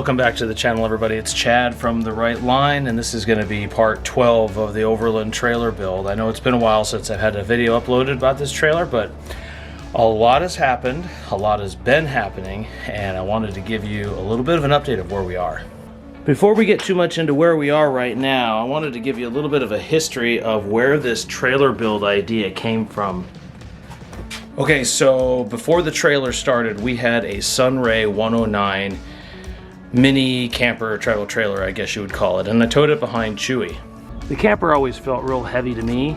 Welcome back to the channel, everybody. It's Chad from The Right Line, and this is going to be part 12 of the Overland Trailer Build. I know it's been a while since I've had a video uploaded about this trailer, but a lot has happened, a lot has been happening, and I wanted to give you a little bit of an update of where we are. Before we get too much into where we are right now, I wanted to give you a little bit of a history of where this trailer build idea came from. Okay, so before the trailer started, we had a Sunray 109 mini camper travel trailer, I guess you would call it, and I towed it behind Chewy. The camper always felt real heavy to me,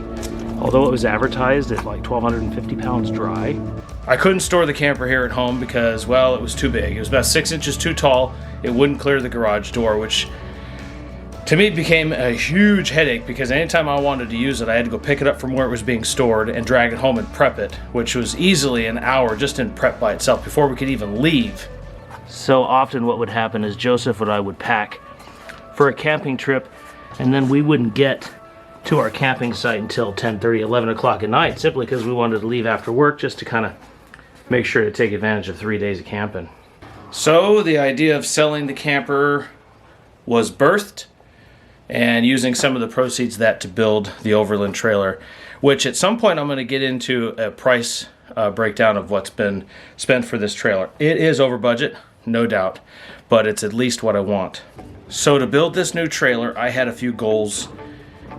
although it was advertised at like 1,250 pounds dry. I couldn't store the camper here at home because, well, it was too big. It was about 6 inches too tall. It wouldn't clear the garage door, which to me became a huge headache because anytime I wanted to use it, I had to go pick it up from where it was being stored and drag it home and prep it, which was easily an hour just in prep by itself before we could even leave. So often what would happen is Joseph and I would pack for a camping trip, and then we wouldn't get to our camping site until 10:30, 11 o'clock at night, simply because we wanted to leave after work just to kind of make sure to take advantage of 3 days of camping. So the idea of selling the camper was birthed, and using some of the proceeds of that to build the Overland trailer, which at some point I'm going to get into a price breakdown of what's been spent for this trailer. It is over budget, no doubt, but it's at least what I want. So to build this new trailer, I had a few goals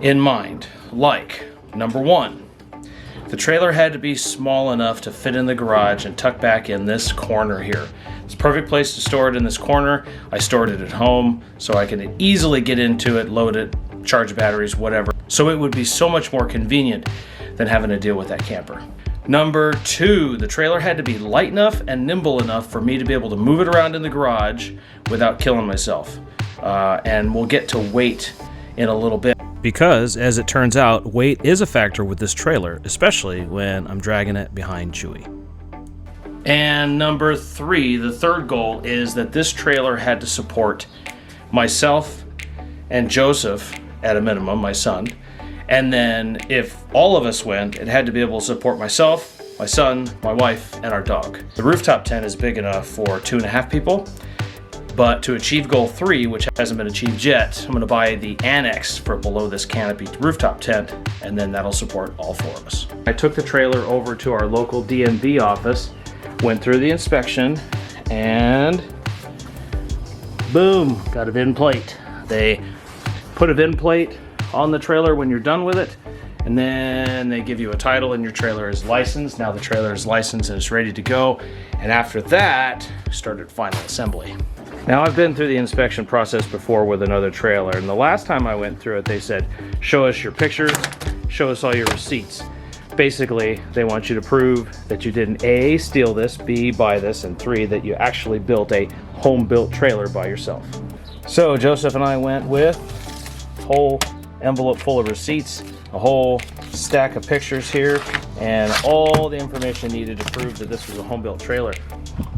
in mind, like, number one, the trailer had to be small enough to fit in the garage and tuck back in this corner here. It's a perfect place to store it in this corner. I stored it at home so I can easily get into it, load it, charge batteries, whatever. So it would be so much more convenient than having to deal with that camper. Number two, the trailer had to be light enough and nimble enough for me to be able to move it around in the garage without killing myself. And we'll get to weight in a little bit. Because, as it turns out, weight is a factor with this trailer, especially when I'm dragging it behind Chewy. And number three, the third goal, is that this trailer had to support myself and Joseph, at a minimum, my son. And then if all of us went, it had to be able to support myself, my son, my wife, and our dog. The rooftop tent is big enough for 2.5 people. But to achieve goal 3, which hasn't been achieved yet, I'm going to buy the annex for below this canopy rooftop tent, and then that'll support all 4 of us. I took the trailer over to our local DMV office, went through the inspection, and boom, got a VIN plate. They put a VIN plate on the trailer when you're done with it, and then they give you a title and your trailer is licensed. Now the trailer is licensed and it's ready to go, and after that, started final assembly. Now, I've been through the inspection process before with another trailer, and the last time I went through it, they said, show us your pictures, show us all your receipts. Basically, they want you to prove that you didn't A, steal this, B, buy this, and 3, that you actually built a home-built trailer by yourself. So Joseph and I went with a whole envelope full of receipts, a whole stack of pictures here, and all the information needed to prove that this was a home-built trailer.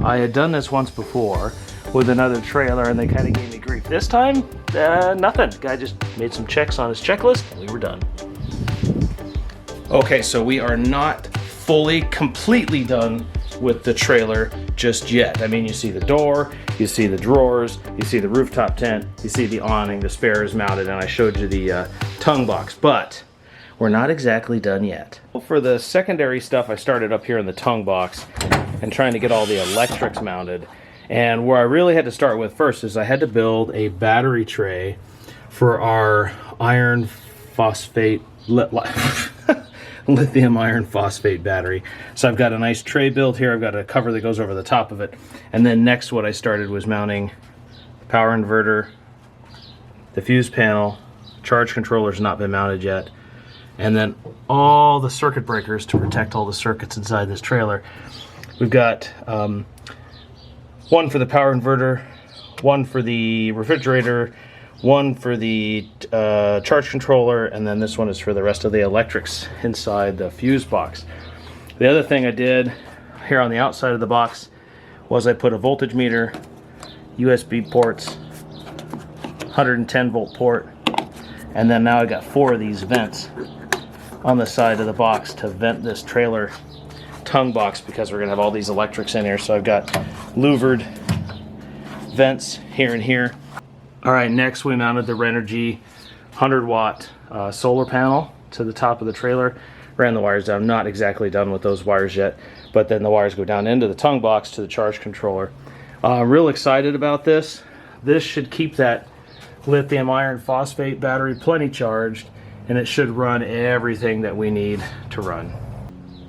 I had done this once before with another trailer, and they kind of gave me grief. This time, nothing. The guy just made some checks on his checklist, and we were done. Okay, so we are not fully, completely done with the trailer just yet. I mean, you see the door, you see the drawers, you see the rooftop tent, you see the awning, the spare is mounted, and I showed you the tongue box, but we're not exactly done yet. For the secondary stuff, I started up here in the tongue box and trying to get all the electrics mounted. And where I really had to start with first is I had to build a battery tray for our iron phosphate, lithium iron phosphate battery. So I've got a nice tray built here. I've got a cover that goes over the top of it. And then next what I started was mounting the power inverter, the fuse panel, charge controller's not been mounted yet, and then all the circuit breakers to protect all the circuits inside this trailer. We've got one for the power inverter, one for the refrigerator, one for the charge controller, and then this one is for the rest of the electrics inside the fuse box. The other thing I did here on the outside of the box was I put a voltage meter, USB ports, 110 volt port, and then now I got 4 of these vents on the side of the box to vent this trailer tongue box because we're going to have all these electrics in here. So I've got louvered vents here and here. All right, next we mounted the Renogy 100-watt solar panel to the top of the trailer. Ran the wires down. Not exactly done with those wires yet, but then the wires go down into the tongue box to the charge controller. Real excited about this. This should keep that lithium iron phosphate battery plenty charged, and it should run everything that we need to run.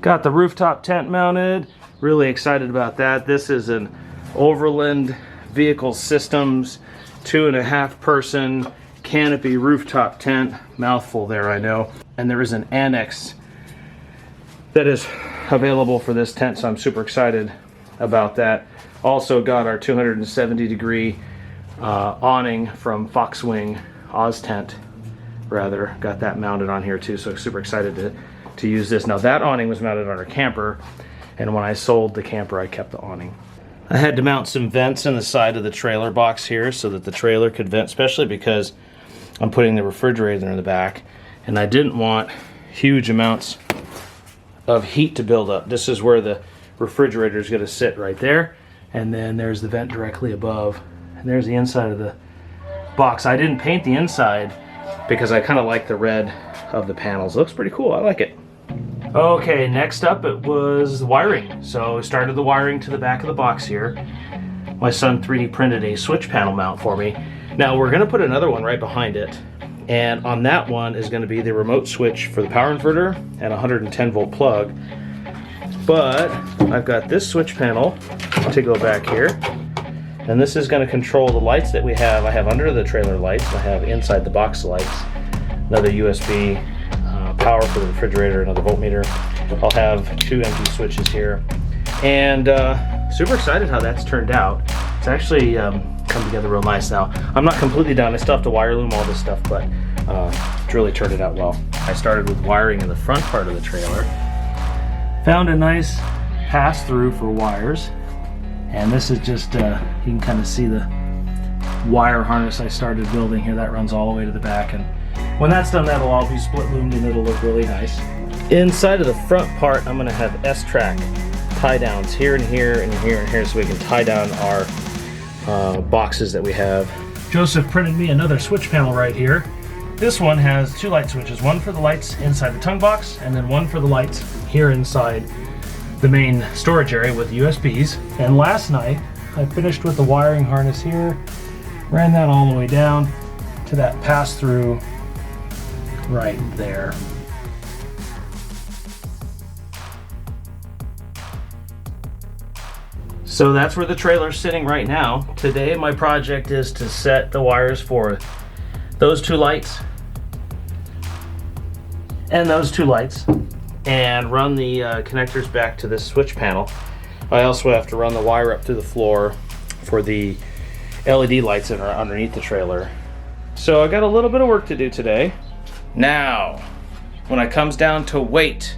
Got the rooftop tent mounted. Really excited about that. This is an Overland Vehicle Systems 2.5 person canopy rooftop tent. Mouthful there, I know. And there is an annex that is available for this tent, so I'm super excited about that. Also got our 270-degree awning from Foxwing Oz Tent, rather. Got that mounted on here too, so super excited to use this. Now that awning was mounted on our camper, and when I sold the camper, I kept the awning. I had to mount some vents in the side of the trailer box here so that the trailer could vent, especially because I'm putting the refrigerator in the back, and I didn't want huge amounts of heat to build up. This is where the refrigerator is going to sit right there, and then there's the vent directly above, and there's the inside of the box. I didn't paint the inside because I kind of like the red of the panels. It looks pretty cool. I like it. Okay, next up it was the wiring. So we started the wiring to the back of the box here. My son 3D printed a switch panel mount for me. Now we're going to put another one right behind it, and on that one is going to be the remote switch for the power inverter and a 110-volt plug. But I've got this switch panel to go back here, and this is going to control the lights that we have. I have under the trailer lights, I have inside the box lights, another USB power for the refrigerator, another voltmeter. I'll have 2 empty switches here, and super excited how that's turned out. It's actually come together real nice now. I'm not completely done. I still have to wire loom all this stuff, but it's really turned it out well. I started with wiring in the front part of the trailer. Found a nice pass-through for wires, and this is just, you can kind of see the wire harness I started building here. That runs all the way to the back, and when that's done, that'll all be split loomed and it'll look really nice. Inside of the front part, I'm going to have S-track tie downs here and here and here and here, so we can tie down our boxes that we have. Joseph printed me another switch panel right here. This one has 2 light switches, one for the lights inside the tongue box, and then one for the lights here inside the main storage area with USBs. And last night, I finished with the wiring harness here, ran that all the way down to that pass-through right there. So that's where the trailer's sitting right now. Today my project is to set the wires for those 2 lights and those 2 lights, and run the connectors back to this switch panel. I also have to run the wire up through the floor for the LED lights that are underneath the trailer. So I got a little bit of work to do today. Now, when it comes down to weight,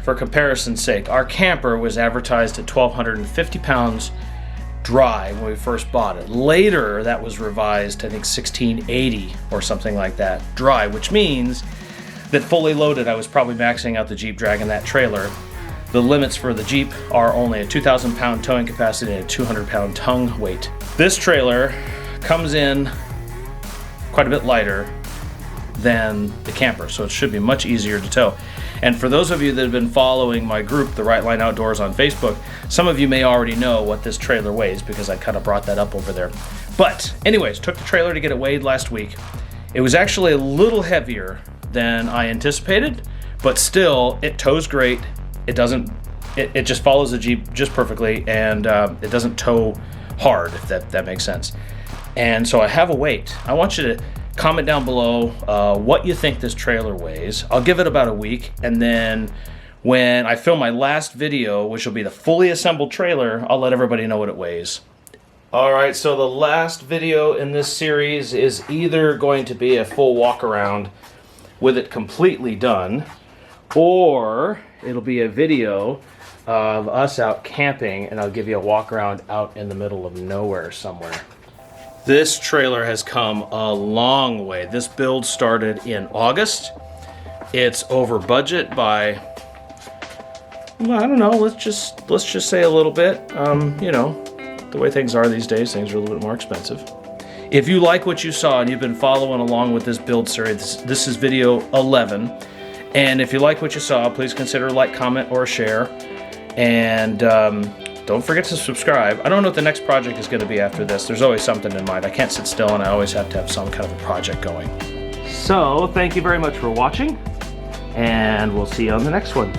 for comparison's sake, our camper was advertised at 1,250 pounds dry when we first bought it. Later, that was revised, I think 1,680 or something like that, dry, which means that fully loaded, I was probably maxing out the Jeep dragging that trailer. The limits for the Jeep are only a 2,000 pound towing capacity and a 200 pound tongue weight. This trailer comes in quite a bit lighter than the camper, so it should be much easier to tow. And for those of you that have been following my group, The Right Line Outdoors, on Facebook, some of you may already know what this trailer weighs because I kind of brought that up over there. But anyways, took the trailer to get it weighed last week. It was actually a little heavier than I anticipated, but still, it tows great. It just follows the Jeep just perfectly, and it doesn't tow hard, if that makes sense. And so I have a weight. I want you to comment down below what you think this trailer weighs. I'll give it about a week, and then when I film my last video, which will be the fully assembled trailer, I'll let everybody know what it weighs. Alright, so the last video in this series is either going to be a full walk around with it completely done, or it'll be a video of us out camping, and I'll give you a walk around out in the middle of nowhere somewhere. This trailer has come a long way. This build started in August. It's over budget by, well, I don't know, let's just say a little bit. You know, the way things are these days, things are a little bit more expensive. If you like what you saw and you've been following along with this build series, this is video 11. And if you like what you saw, please consider a like, comment, or a share. And don't forget to subscribe. I don't know what the next project is going to be after this. There's always something in mind. I can't sit still, and I always have to have some kind of a project going. So thank you very much for watching, and we'll see you on the next one.